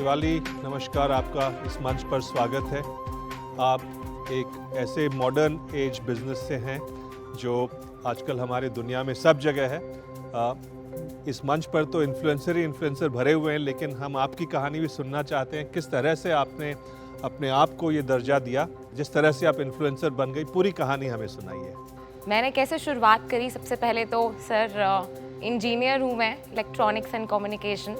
शिवाली, नमस्कार। आपका इस मंच पर स्वागत है। आप एक ऐसे मॉडर्न एज बिजनेस से हैं जो आजकल हमारे दुनिया में सब जगह है। इस मंच पर तो इन्फ्लुएंसर ही इन्फ्लुएंसर भरे हुए हैं, लेकिन हम आपकी कहानी भी सुनना चाहते हैं। किस तरह से आपने अपने आप को ये दर्जा दिया, जिस तरह से आप इन्फ्लुएंसर बन गई, पूरी कहानी हमें सुनाइए। मैंने कैसे शुरुआत करी, सबसे पहले तो सर इंजीनियर हूँ मैं, इलेक्ट्रॉनिक्स एंड कम्युनिकेशन,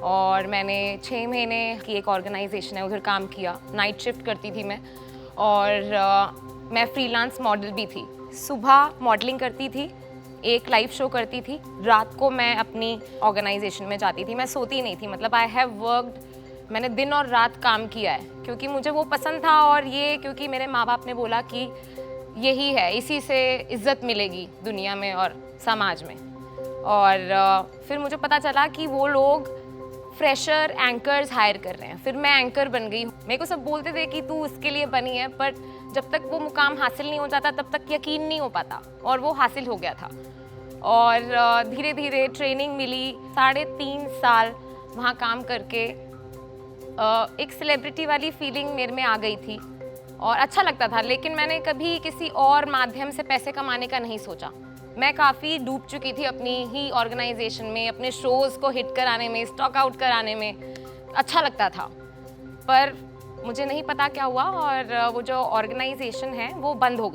और मैंने 6 महीने की एक ऑर्गेनाइजेशन है उधर काम किया। नाइट शिफ्ट करती थी मैं, और मैं फ्रीलांस मॉडल भी थी। सुबह मॉडलिंग करती थी, एक लाइव शो करती थी, रात को मैं अपनी ऑर्गेनाइजेशन में जाती थी। मैं सोती नहीं थी, मतलब आई हैव वर्कड, मैंने दिन और रात काम किया है क्योंकि मुझे वो पसंद था, और ये क्योंकि मेरे माँ बाप ने बोला कि यही है, इसी से इज्जत मिलेगी दुनिया में और समाज में। और फिर मुझे पता चला कि वो लोग फ्रेशर एंकर्स हायर कर रहे हैं। फिर मैं एंकर बन गई। मेरे को सब बोलते थे कि तू इसके लिए बनी है, पर जब तक वो मुकाम हासिल नहीं हो जाता तब तक यकीन नहीं हो पाता, और वो हासिल हो गया था। और धीरे धीरे ट्रेनिंग मिली। 3.5 साल वहाँ काम करके एक सेलिब्रिटी वाली फीलिंग मेरे में आ गई थी और अच्छा लगता था। लेकिन मैंने कभी किसी और माध्यम से पैसे कमाने का नहीं सोचा। मैं काफ़ी डूब चुकी थी अपनी ही ऑर्गेनाइजेशन में, अपने शोज़ को हिट कराने में, स्टॉक आउट कराने में। अच्छा लगता था, पर मुझे नहीं पता क्या हुआ, और वो जो ऑर्गेनाइजेशन है वो बंद हो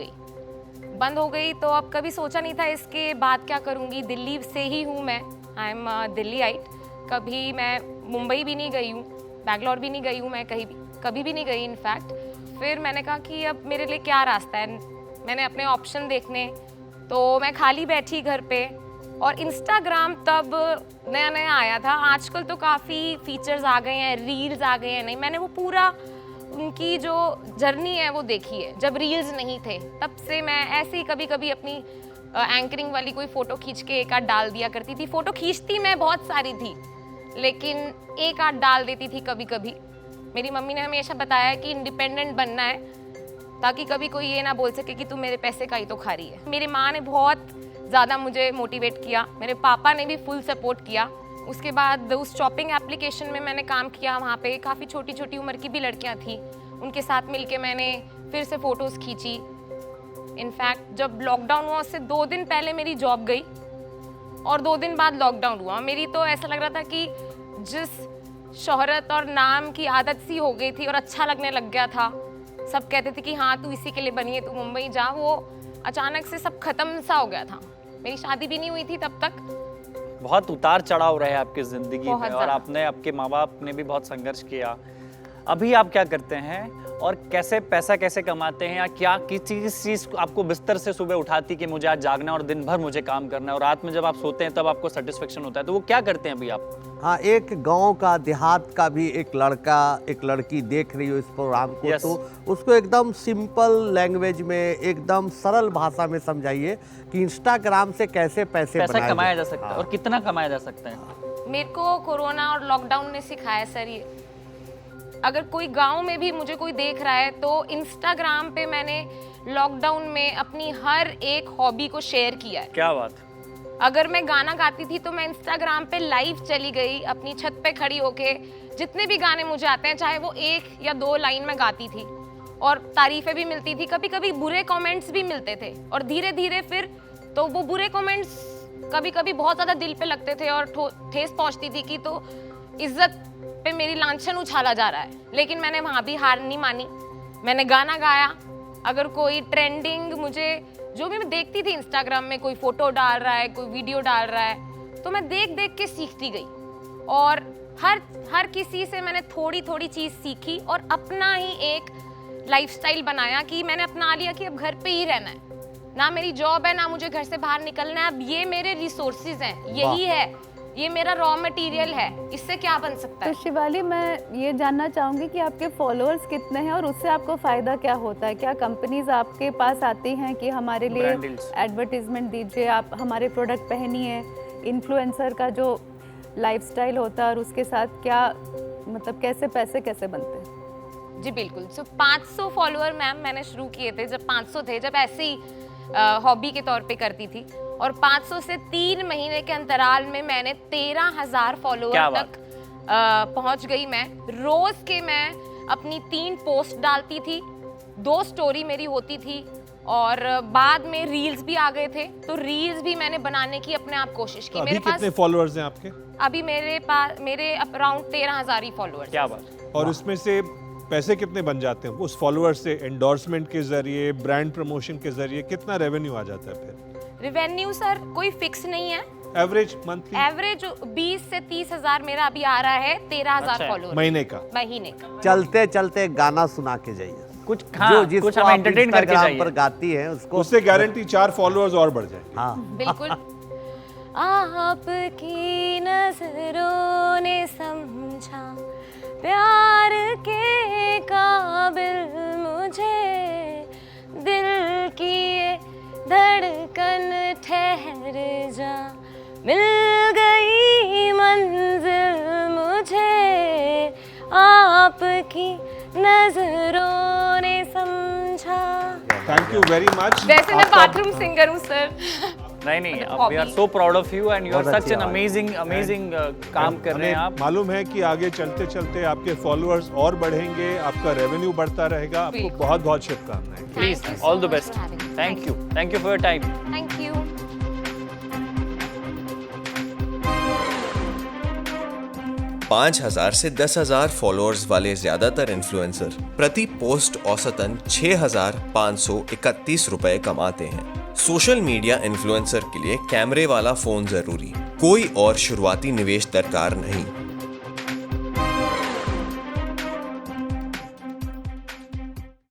गई। तो अब कभी सोचा नहीं था इसके बाद क्या करूँगी। दिल्ली से ही हूँ मैं, आई एम दिल्लीआइट। कभी मैं मुंबई भी नहीं गई हूँ, बैंगलोर भी नहीं गई हूँ, मैं कभी भी नहीं गई इनफैक्ट। फिर मैंने कहा कि अब मेरे लिए क्या रास्ता है। मैंने अपने ऑप्शन देखने, तो मैं खाली बैठी घर पे, और इंस्टाग्राम तब नया नया आया था। आजकल तो काफ़ी फीचर्स आ गए हैं, रील्स आ गए हैं। नहीं, मैंने वो पूरा उनकी जो जर्नी है वो देखी है। जब रील्स नहीं थे तब से मैं ऐसे ही कभी कभी अपनी एंकरिंग वाली कोई फ़ोटो खींच के एक आध डाल दिया करती थी। फ़ोटो खींचती मैं बहुत सारी थी, लेकिन एक आध डाल देती थी कभी कभी। मेरी मम्मी ने हमेशा बताया कि इंडिपेंडेंट बनना है, ताकि कभी कोई ये ना बोल सके कि तू मेरे पैसे का ही तो खा रही है। मेरी माँ ने बहुत ज़्यादा मुझे मोटिवेट किया, मेरे पापा ने भी फुल सपोर्ट किया। उसके बाद उस शॉपिंग एप्लीकेशन में मैंने काम किया। वहाँ पे काफ़ी छोटी छोटी उम्र की भी लड़कियाँ थी, उनके साथ मिलके मैंने फिर से फ़ोटोज़ खींची। इनफैक्ट जब लॉकडाउन हुआ उससे 2 दिन पहले मेरी जॉब गई, और 2 दिन बाद लॉकडाउन हुआ। मेरी तो ऐसा लग रहा था कि जिस शोहरत और नाम की आदत सी हो गई थी और अच्छा लगने लग गया था। सब कहते थे कि हाँ तू इसी के लिए बनी है, तू मुंबई जा। वो अचानक से सब खत्म सा हो गया था। मेरी शादी भी नहीं हुई थी तब तक। बहुत उतार चढ़ाव रहे आपकी जिंदगी में, और आपने, आपके माँ बाप ने भी बहुत संघर्ष किया। अभी आप क्या करते हैं और कैसे पैसा कैसे कमाते हैं, या क्या किस चीज आपको बिस्तर से सुबह उठाती कि मुझे आज जागना और दिन भर मुझे काम करना है, और रात में जब आप सोते हैं तब आपको सेटिस्फेक्शन होता है, तो वो क्या करते हैं अभी आप? हाँ, एक गांव का, देहात का भी एक लड़का एक लड़की देख रही हो इस प्रोग्राम को, Yes. तो उसको एकदम सिंपल लैंग्वेज में, एकदम सरल भाषा में समझाइए कि इंस्टाग्राम से कैसे पैसे कमाया जा सकता है, और कितना कमाया जा सकता है। मेरे को कोरोना और लॉकडाउन ने सिखाया सर ये। अगर कोई गांव में भी मुझे कोई देख रहा है, तो इंस्टाग्राम पे मैंने लॉकडाउन में अपनी हर एक हॉबी को शेयर किया है। क्या बात। अगर मैं गाना गाती थी तो मैं इंस्टाग्राम पे लाइव चली गई, अपनी छत पे खड़ी होके जितने भी गाने मुझे आते हैं, चाहे वो 1 या 2 लाइन में गाती थी, और तारीफें भी मिलती थी। कभी कभी बुरे कमेंट्स भी मिलते थे, और धीरे धीरे फिर तो वो बुरे कमेंट्स कभी कभी बहुत ज़्यादा दिल पे लगते थे और ठेस पहुंचती थी कि तो इज्जत पे मेरी लांछन उछाला जा रहा है। लेकिन मैंने वहाँ भी हार नहीं मानी, मैंने गाना गाया। अगर कोई ट्रेंडिंग, मुझे जो भी मैं देखती थी इंस्टाग्राम में, कोई फोटो डाल रहा है, कोई वीडियो डाल रहा है, तो मैं देख देख के सीखती गई, और हर किसी से मैंने थोड़ी थोड़ी चीज़ सीखी, और अपना ही एक लाइफस्टाइल बनाया कि मैंने अपना लिया कि अब घर पे ही रहना है, ना मेरी जॉब है, ना मुझे घर से बाहर निकलना है। अब ये मेरे रिसोर्सेज हैं, यही है, ये मेरा रॉ मटेरियल है, इससे क्या बन सकता है। तो शिवाली, मैं ये जानना चाहूँगी कि आपके फॉलोअर्स कितने हैं और उससे आपको फ़ायदा क्या होता है? क्या कंपनीज आपके पास आती हैं कि हमारे लिए एडवर्टीजमेंट दीजिए, आप हमारे प्रोडक्ट पहनिए? इन्फ्लुएंसर का जो लाइफस्टाइल होता है और उसके साथ क्या, मतलब कैसे पैसे कैसे बनते हैं? जी बिल्कुल। 500 फॉलोअर मैम मैंने शुरू किए थे जब 500 थे, जब ऐसे ही हॉबी के तौर पे करती थी, और 500 से 3 महीने के अंतराल में मैंने 13,000 फॉलोअर तक पहुंच गई मैं। रोज के मैं अपनी 3 पोस्ट डालती थी, 2 स्टोरी मेरी होती थी, और बाद में रील्स भी आ गए थे, तो रील्स भी मैंने बनाने की अपने आप कोशिश की। अभी कितने फॉलोअर्स हैं आपके? अभी मेरे अराउंड 13,000 ही फॉलोअर्स। क्या बात। और इसमें से पैसे कितने बन जाते हैं उस फॉलोअर्स से? एंडोर्समेंट के जरिए, ब्रांड प्रमोशन के जरिए कितना रेवेन्यू आ जाता है फिर? रेवेन्यू सर कोई फिक्स नहीं है, एवरेज मंथली? एवरेज 20 से 30,000 मेरा अभी आ रहा है, 13,000 अच्छा, फॉलोअर्स महीने का? महीने का। चलते चलते गाना सुना के जाइए, कुछ जो जिसको कुछ हम आप एंटरटेन करके Instagram जाइए। पर गाती है उसको उससे गारंटी 4 फॉलोअर्स और बढ़ जाएंगे। हाँ बिल्कुल। आपकी नजरों ने समझा प्यार के काबिल मुझे, दिल की ये धड़कन ठहर जा, मिल गई मंजिल मुझे, आपकी नजरों ने समझा। Thank you very much. वैसे मैं बाथरूम सिंगर हूँ सर। नहीं मतलब we are hobby। So proud of you and you are बहुत सच अच्छी एन आवाज। अमेजिंग काम कर रहे हैं आप। मालूम है कि आगे चलते चलते आपके फॉलोअर्स और बढ़ेंगे, आपका रेवेन्यू बढ़ता रहेगा। आपको बिल्कुल। बहुत बहुत शुभकामनाएं। Please Thank you so all the much best. for having me. Thank you for your time. Thank you. 5,000 से 10,000 फॉलोअर्स वाले ज्यादातर इन्फ्लुएंसर प्रति पोस्ट औसतन 6,531 रुपए कमाते हैं। सोशल मीडिया इन्फ्लुएंसर के लिए कैमरे वाला फोन जरूरी, कोई और शुरुआती निवेश दरकार नहीं।